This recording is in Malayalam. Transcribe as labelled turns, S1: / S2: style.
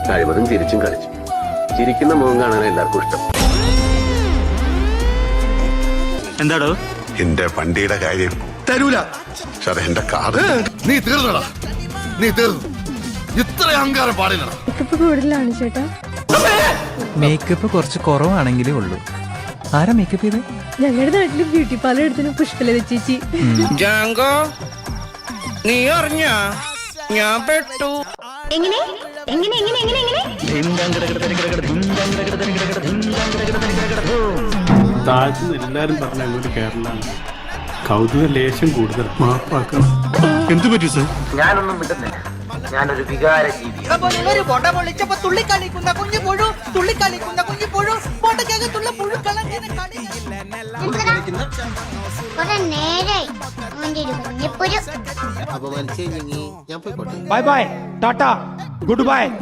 S1: കഴിവതും ചിരിച്ചും കളിച്ചു. ചിരിക്കുന്ന മുഖം കാണാൻ എല്ലാവർക്കും ഇഷ്ടം.
S2: എന്താടോ
S3: എന്റെ വണ്ടിയുടെ കാര്യം
S4: തരൂല.
S3: സാറേ എന്റെ കാറ്
S4: നീ തീർന്നടാ, നീ തീർന്നു. ഇത്ര അഹങ്കാരം പാടില്ല.
S5: മേക്കപ്പ് കൂടുതലാണ് ചേട്ടാ.
S6: മേക്കപ്പ് കുറച്ച് കുറവാണെങ്കിലേ ഉള്ളൂ. ആരാ മേക്കപ്പ് ചെയ്ത്?
S5: ഞങ്ങളുടെ നാട്ടില് ബ്യൂട്ടി പാർലർ എടുത്തിന് പുഷ്പലത ചേച്ചി.
S7: ജാങ്കോ, നീ അറിഞ്ഞ ഞാൻ പെട്ടു.
S8: എങ്ങനെ എങ്ങനെ എങ്ങനെ എങ്ങനെ എങ്ങനെ
S9: താഴ്ത്തുന്ന എല്ലാരും പറഞ്ഞ അങ്ങോട്ട് കേരളമാണ്. കൗതുക ലേശം കൂടുതൽ മാപ്പാക്കണം.
S2: എന്തു പറ്റി സർ?
S1: ഞാനൊന്നും വിട്ടുന്നില്ല. ഞാനൊരു വികാര ജീവിയാണ്.
S8: കുറെ നേരായി
S4: അപമാനിച്ചേ ഞാൻ പോയിക്കോട്ടെ.
S2: Bye bye, Tata, good bye.